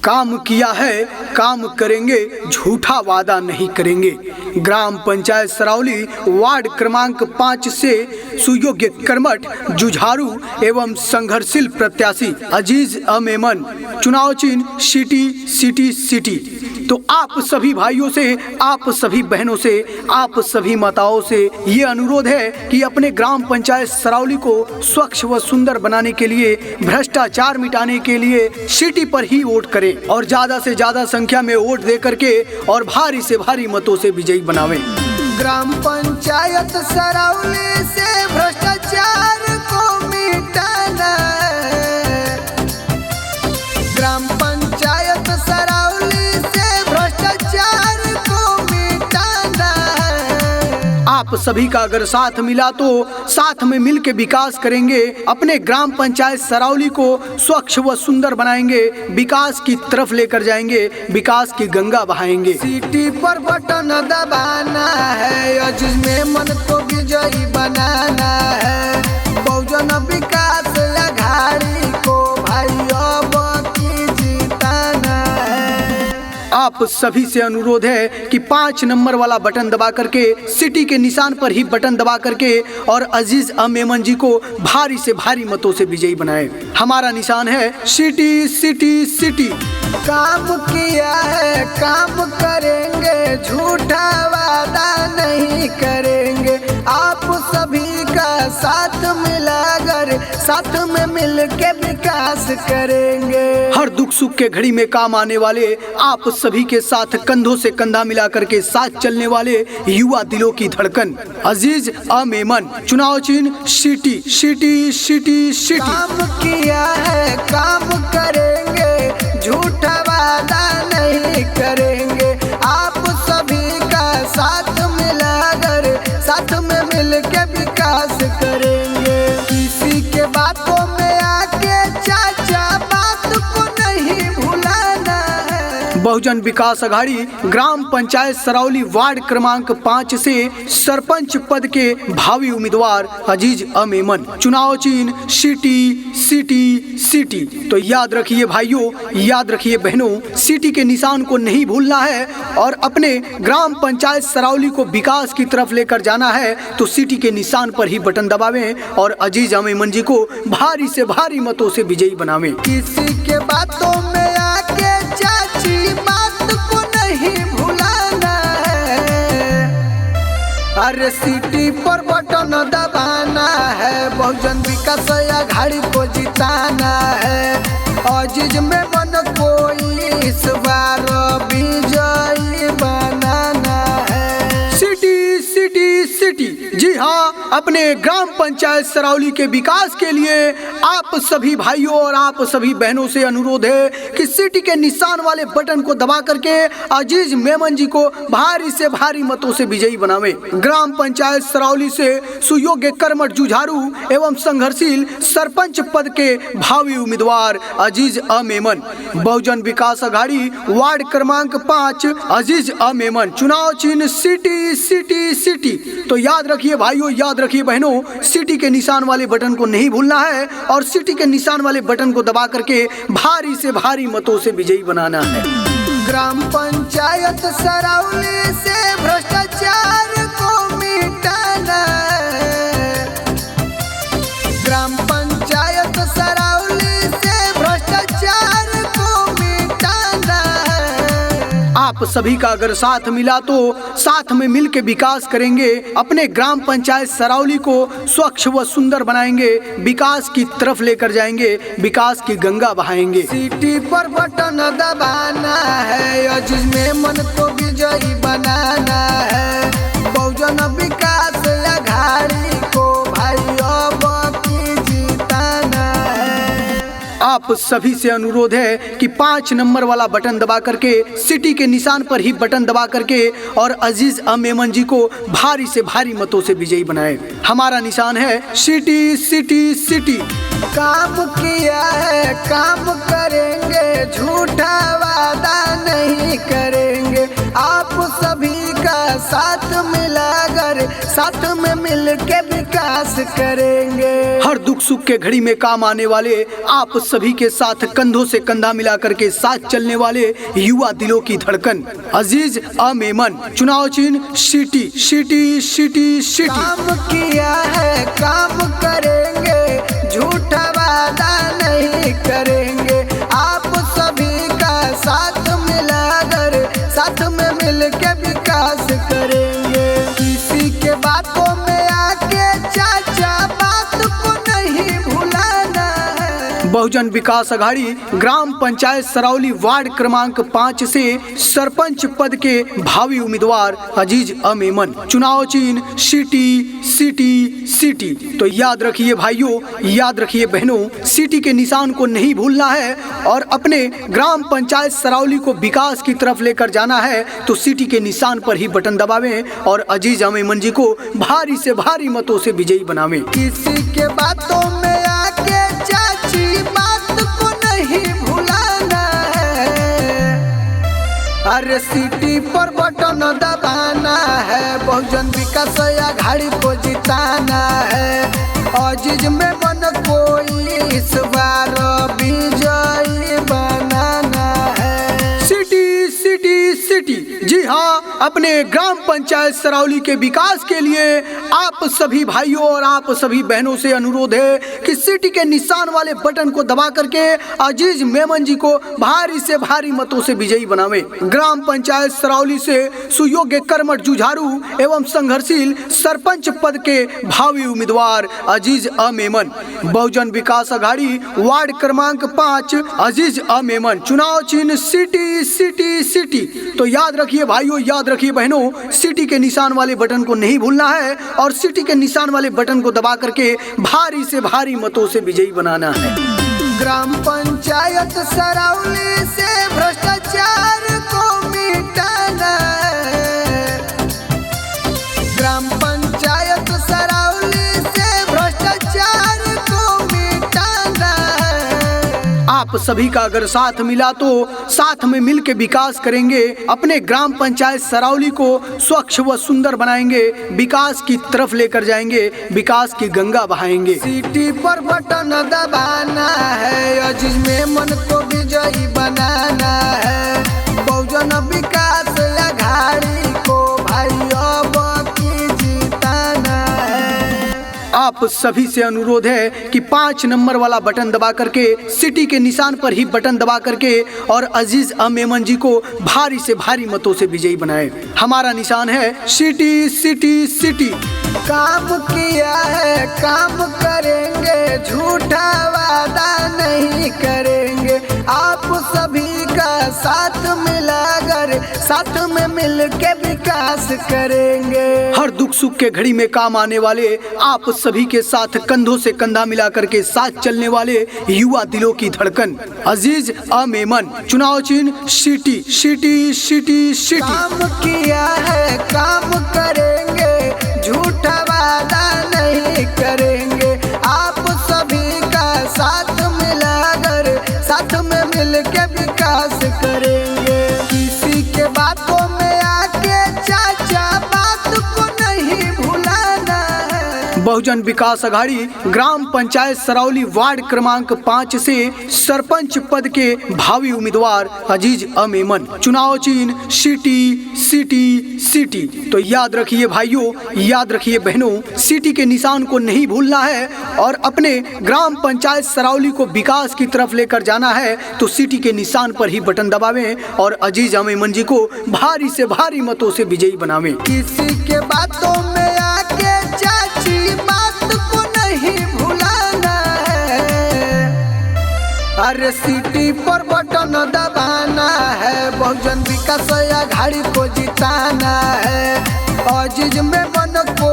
काम किया है, काम करेंगे, झूठा वादा नहीं करेंगे। ग्राम पंचायत सरौली वार्ड क्रमांक 5 से सुयोग्य कर्मठ, जुझारू एवं संघर्षशील प्रत्याशी अजीज मेमन, चुनाव चिन्ह सिटी। तो आप सभी भाइयों से, आप सभी बहनों से, आप सभी माताओं से ये अनुरोध है कि अपने ग्राम पंचायत सरौली को स्वच्छ व सुंदर बनाने के लिए, भ्रष्टाचार मिटाने के लिए सिटी पर ही वोट करें और ज्यादा से ज्यादा संख्या में वोट दे करके और भारी से भारी मतों से विजयी बनावें। ग्राम पंचायत सरौली से भ्रष्टाचार को मिटाना है। ग्राम पंचायत सरौली से भ्रष्टाचार को मिटाना है। आप सभी का अगर साथ मिला तो साथ में मिल के विकास करेंगे, अपने ग्राम पंचायत सरौली को स्वच्छ व सुंदर बनाएंगे, विकास की तरफ लेकर जाएंगे, विकास की गंगा बहाएंगे। सिटी पर बटन दबाना है, अजीज मेमन को विजयी बनाना है। बहुजन विकास अघाड़ी को भाई अब की जीताना है। आप सभी से अनुरोध है कि 5 नंबर वाला बटन दबा करके, सिटी के निशान पर ही बटन दबा करके और अजीज मेमन जी को भारी से भारी मतों से विजयी बनाएं। हमारा निशान है सिटी। काम किया है, काम करेंगे, झूठा वादा नहीं करेंगे। आप सभी का साथ मिलाकर, साथ में मिल के विकास करेंगे। हर दुख सुख के घड़ी में काम आने वाले, आप सभी के साथ कंधों से कंधा मिलाकर के साथ चलने वाले युवा दिलों की धड़कन अजीज मेमन, चुनाव चिन्ह सिटी। काम किया है, काम करेंगे, झूठा वादा नहीं करेंगे। आप सभी का साथ मिलाकर, साथ में मिल के विकास करेंगे। किसी के बातों में आके चाचा बात को नहीं भुलाना है। बहुजन विकास अघाड़ी ग्राम पंचायत सरौली वार्ड क्रमांक 5 से सरपंच पद के भावी उम्मीदवार अजीज मेमन, चुनाव चिन्ह सिटी। तो याद रखिए भाइयों, याद रखिए बहनों, सिटी के निशान को नहीं भूलना है और अपने ग्राम पंचायत सरौली को विकास की तरफ लेकर जाना है तो सिटी के निशान पर ही बटन दबावें और अजीज मेमन जी को भारी से भारी मतों से विजयी बनावें। किसी के बातों में आके चाची बात को नहीं भुलाना है। अरे सिटी पर बटन दबाना है, बहुजन विकास अघाड़ी को जिताना है। अजीज मेमन को इस बार विजयी बनाना है। सिटी। जी हाँ, अपने ग्राम पंचायत सरौली के विकास के लिए आप सभी भाइयों और आप सभी बहनों से अनुरोध है कि सिटी के निशान वाले बटन को दबा करके अजीज मेमन जी को भारी से भारी मतों से विजयी बनावें। ग्राम पंचायत सरौली से सुयोग्य कर्मठ, जुझारू एवं संघर्षशील सरपंच पद के भावी उम्मीदवार अजीज मेमन, बहुजन विकास अघाड़ी वार्ड क्रमांक 5 अजीज मेमन, चुनाव चिन्ह सिटी। तो याद रखिए भाइयों, याद रखिए बहनों, सिटी के निशान वाले बटन को नहीं भूलना है और सिटी के निशान वाले बटन को दबा करके भारी से भारी मतों से विजयी बनाना है। ग्राम पंचायत सरौली से भ्रष्टाचार को मिटाना है। ग्राम पंचायत सरौली से भ्रष्टाचार को मिटाना है। आप सभी का अगर साथ मिला तो साथ में मिल के विकास करेंगे, अपने ग्राम पंचायत सरौली को स्वच्छ व सुंदर बनाएंगे, विकास की तरफ लेकर जाएंगे, विकास की गंगा बहाएंगे। सिटी पर बटन दबाना है, अजीज मेमन को विजयी बनाना है। बहुजन विकास अघाड़ी को भाई अब की जीताना है। आप सभी से अनुरोध है कि 5 नंबर वाला बटन दबा करके, सिटी के निशान पर ही बटन दबा करके और अजीज मेमन जी को भारी से भारी मतों से विजयी बनाएं। हमारा निशान है सिटी। काम किया है, काम करेंगे, झूठा वादा नहीं करेंगे। आप सभी का साथ मिलाकर, साथ में मिल के विकास करेंगे। हर दुख सुख के घड़ी में काम आने वाले, आप सभी के साथ कंधों से कंधा मिलाकर के साथ चलने वाले युवा दिलों की धड़कन अजीज मेमन। चुनाव चिन्ह सिटी सिटी सिटी सिटी। काम किया है काम करेंगे, झूठा वादा नहीं करेंगे। आप सभी का साथ मिलाकर साथ में मिल के विकास करेंगे। किसी के बातों में आके चाचा बात को नहीं भुलाना है। बहुजन विकास अघाड़ी ग्राम पंचायत सरौली वार्ड क्रमांक 5 से सरपंच पद के भावी उम्मीदवार अजीज मेमन। चुनाव चिन्ह सिटी सिटी सिटी। तो याद रखिए भाइयों, याद रखिए बहनों, सिटी के निशान को नहीं भूलना है और अपने ग्राम पंचायत सरौली को विकास की तरफ लेकर जाना है तो सिटी के निशान पर ही बटन दबावें और अजीज मेमन जी को भारी से भारी मतों से विजयी बनावें। किसी के बातों में आके चाची बात को नहीं भुलाना है। अरे सिटी पर बटन दबाना है, बहुजन विकास अघाड़ी को जिताना है। अजीज मेमन को इस बार विजयी बनाना है। City city city. जी हाँ, अपने ग्राम पंचायत सरौली के विकास के लिए आप सभी भाइयों और आप सभी बहनों से अनुरोध है कि सिटी के निशान वाले बटन को दबा करके अजीज मेमन जी को भारी से भारी मतों से विजयी बनावे। ग्राम पंचायत सरौली से सुयोग्य कर्मठ जुझारू एवं संघर्षशील सरपंच पद के भावी उम्मीदवार अजीज मेमन। बहुजन विकास अघाड़ी वार्ड क्रमांक 5 अजीज मेमन। चुनाव चिन्ह सिटी सिटी सिटी। तो याद रखिए भाइयों, याद रखिए बहनों, सिटी के निशान वाले बटन को नहीं भूलना है और सिटी के निशान वाले बटन को दबा करके भारी से भारी मतों से विजयी बनाना है। ग्राम पंचायत सरौली से भ्रष्टाचार को मिटाना है। ग्राम पंचायत सरौली से भ्रष्टाचार को मिटाना है। आप सभी का अगर साथ मिला तो साथ में मिल के विकास करेंगे। अपने ग्राम पंचायत सरौली को स्वच्छ व सुंदर बनाएंगे, विकास की तरफ लेकर जाएंगे, विकास की गंगा बहाएंगे। सिटी पर बटन दबाना है, अजीज मेमन को विजयी बनाना है। बहुजन विकास अघाड़ी को भाई अब की जिताना है। आप सभी से अनुरोध है कि 5 नंबर वाला बटन दबा करके सिटी के निशान पर ही बटन दबा करके और अजीज मेमन जी को भारी से भारी मतों से विजयी बनाएं। हमारा निशान है सिटी सिटी सिटी। काम किया है काम करेंगे, झूठा वादा नहीं करेंगे। आप सभी का साथ मिलाकर साथ में मिल के विकास करेंगे। हर दुख सुख के घड़ी में काम आने वाले, आप सभी के साथ कंधों से कंधा मिलाकर के साथ चलने वाले युवा दिलों की धड़कन अजीज मेमन। चुनाव चिन्ह सिटी सिटी सिटी सिटी। काम किया है काम करेंगे, झूठा वादा नहीं करेंगे। आप सभी का साथ मिलाकर साथ में मिल के विकास करेंगे। किसी के बातों में आके चाचा बात को नहीं भुलाना है। बहुजन विकास अघाड़ी ग्राम पंचायत सरौली वार्ड क्रमांक 5 से सरपंच पद के भावी उम्मीदवार अजीज मेमन। चुनाव चिन्ह सिटी सिटी सिटी। तो याद रखिए भाइयों, याद रखिए बहनों, सिटी के निशान को नहीं भूलना है और अपने ग्राम पंचायत सरौली को विकास की तरफ लेकर जाना है तो सिटी के निशान पर ही बटन दबावें और अजीज मेमन जी को भारी से भारी मतों से विजयी बनावें। किसी के बातों में आके चाची बात को नहीं भुलाना है। अरे सिटी पर बटन दबाना है, बहुजन विकास अघाड़ी को जिताना है। अजीज मेमन को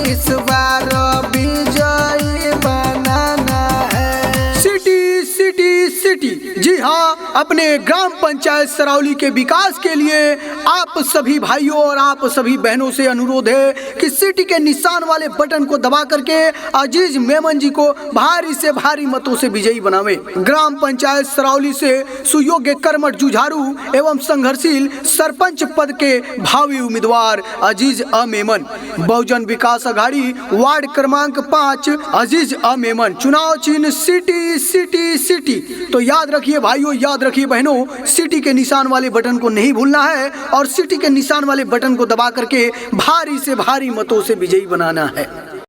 इस बार विजयी बनाना है। City city city. जी हाँ, अपने ग्राम पंचायत सरौली के विकास के लिए आप सभी भाइयों और आप सभी बहनों से अनुरोध है कि सिटी के निशान वाले बटन को दबा करके अजीज मेमन जी को भारी से भारी मतों से विजयी बनावे। ग्राम पंचायत सरौली से सुयोग्य, कर्मठ, जुझारू एवं संघर्षशील सरपंच पद के भावी उम्मीदवार अजीज मेमन। बहुजन विकास अघाड़ी वार्ड क्रमांक 5 अजीज मेमन। चुनाव चिन्ह सिटी सिटी सिटी। तो याद रखिए भाइयों, याद रखिए बहनों, सिटी के निशान वाले बटन को नहीं भूलना है और सिटी के निशान वाले बटन को दबा करके भारी से भारी मतों से विजयी बनाना है।